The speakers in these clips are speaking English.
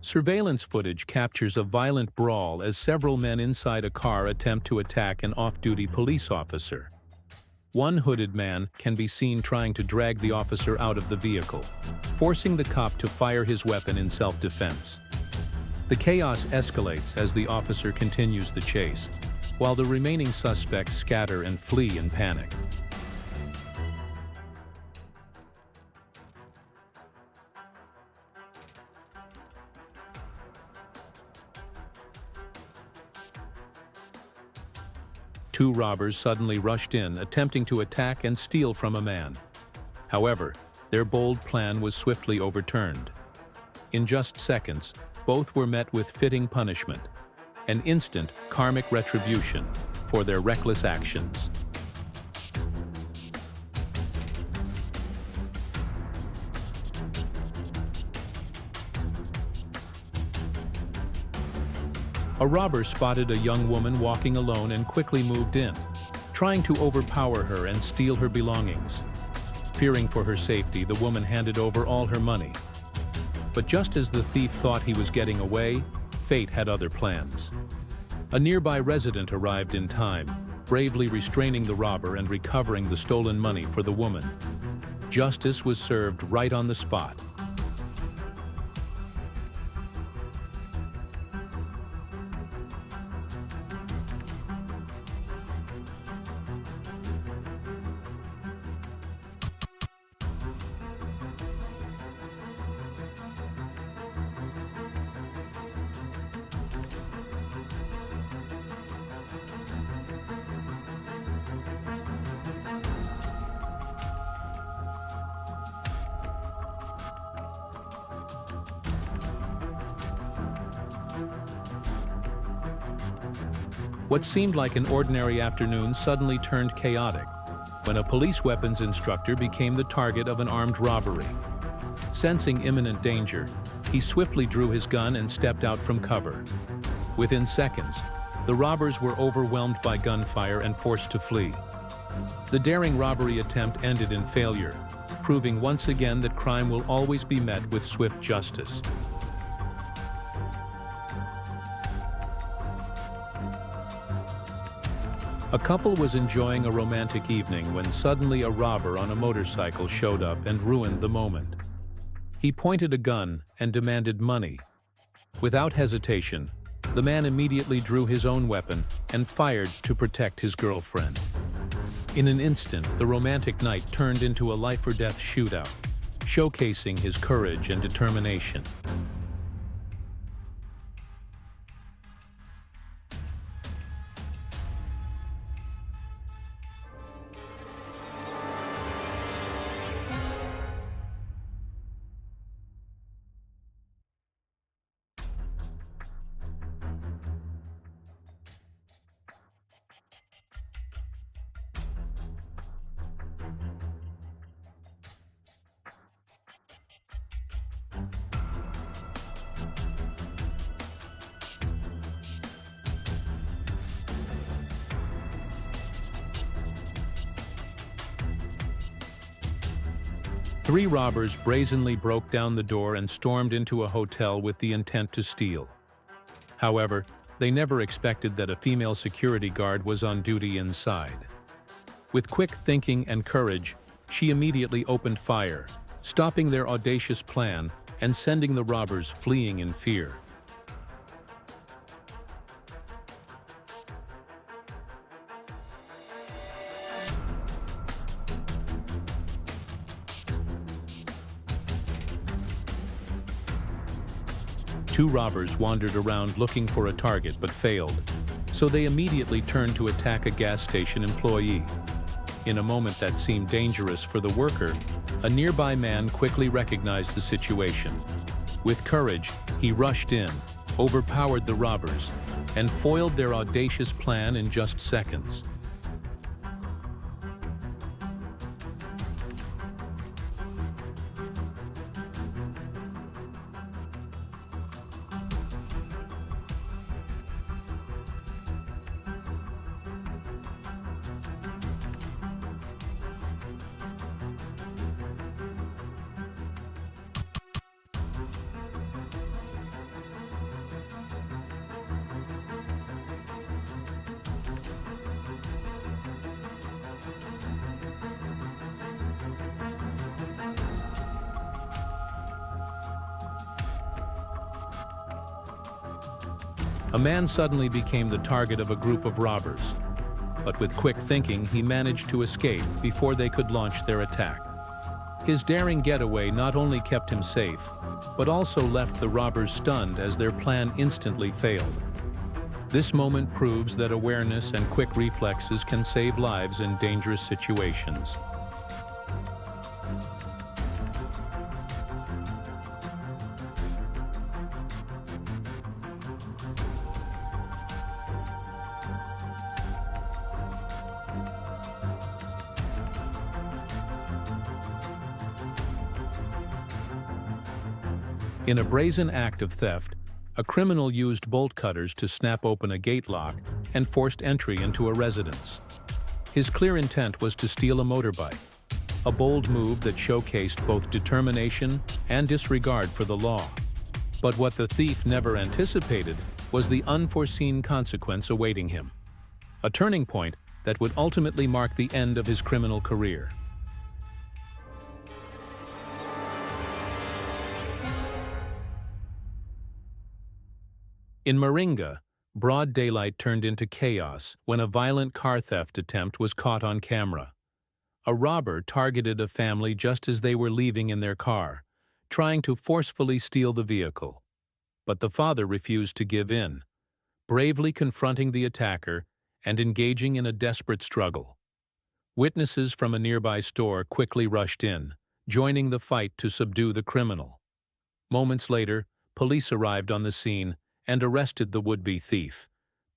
Surveillance footage captures a violent brawl as several men inside a car attempt to attack an off-duty police officer. One hooded man can be seen trying to drag the officer out of the vehicle, forcing the cop to fire his weapon in self-defense. The chaos escalates as the officer continues the chase, while the remaining suspects scatter and flee in panic. Two robbers suddenly rushed in, attempting to attack and steal from a man. However, their bold plan was swiftly overturned. In just seconds, both were met with fitting punishment, an instant karmic retribution for their reckless actions. A robber spotted a young woman walking alone and quickly moved in, trying to overpower her and steal her belongings. Fearing for her safety, the woman handed over all her money. But just as the thief thought he was getting away, fate had other plans. A nearby resident arrived in time, bravely restraining the robber and recovering the stolen money for the woman. Justice was served right on the spot. What seemed like an ordinary afternoon suddenly turned chaotic when a police weapons instructor became the target of an armed robbery. Sensing imminent danger, he swiftly drew his gun and stepped out from cover. Within seconds, the robbers were overwhelmed by gunfire and forced to flee. The daring robbery attempt ended in failure, proving once again that crime will always be met with swift justice. A couple was enjoying a romantic evening when suddenly a robber on a motorcycle showed up and ruined the moment. He pointed a gun and demanded money. Without hesitation, the man immediately drew his own weapon and fired to protect his girlfriend. In an instant, the romantic night turned into a life-or-death shootout, showcasing his courage and determination. Three robbers brazenly broke down the door and stormed into a hotel with the intent to steal. However, they never expected that a female security guard was on duty inside. With quick thinking and courage, she immediately opened fire, stopping their audacious plan and sending the robbers fleeing in fear. Two robbers wandered around looking for a target but failed, so they immediately turned to attack a gas station employee. In a moment that seemed dangerous for the worker, a nearby man quickly recognized the situation. With courage, he rushed in, overpowered the robbers, and foiled their audacious plan in just seconds. A man suddenly became the target of a group of robbers. But with quick thinking, he managed to escape before they could launch their attack. His daring getaway not only kept him safe, but also left the robbers stunned as their plan instantly failed. This moment proves that awareness and quick reflexes can save lives in dangerous situations. In a brazen act of theft, a criminal used bolt cutters to snap open a gate lock and forced entry into a residence. His clear intent was to steal a motorbike, a bold move that showcased both determination and disregard for the law. But what the thief never anticipated was the unforeseen consequence awaiting him, a turning point that would ultimately mark the end of his criminal career. In Moringa, broad daylight turned into chaos when a violent car theft attempt was caught on camera. A robber targeted a family just as they were leaving in their car, trying to forcefully steal the vehicle. But the father refused to give in, bravely confronting the attacker and engaging in a desperate struggle. Witnesses from a nearby store quickly rushed in, joining the fight to subdue the criminal. Moments later, police arrived on the scene and arrested the would-be thief,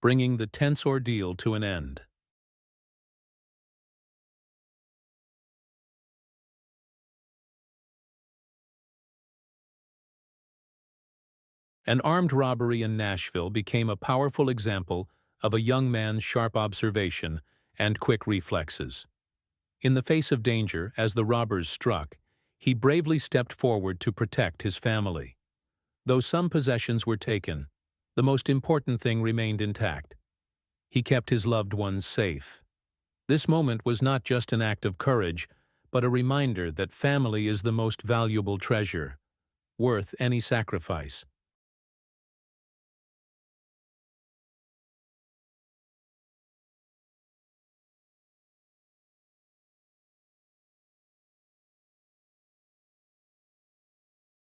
bringing the tense ordeal to an end. An armed robbery in Nashville became a powerful example of a young man's sharp observation and quick reflexes. In the face of danger, as the robbers struck, he bravely stepped forward to protect his family. Though some possessions were taken, the most important thing remained intact. He kept his loved ones safe. This moment was not just an act of courage, but a reminder that family is the most valuable treasure, worth any sacrifice.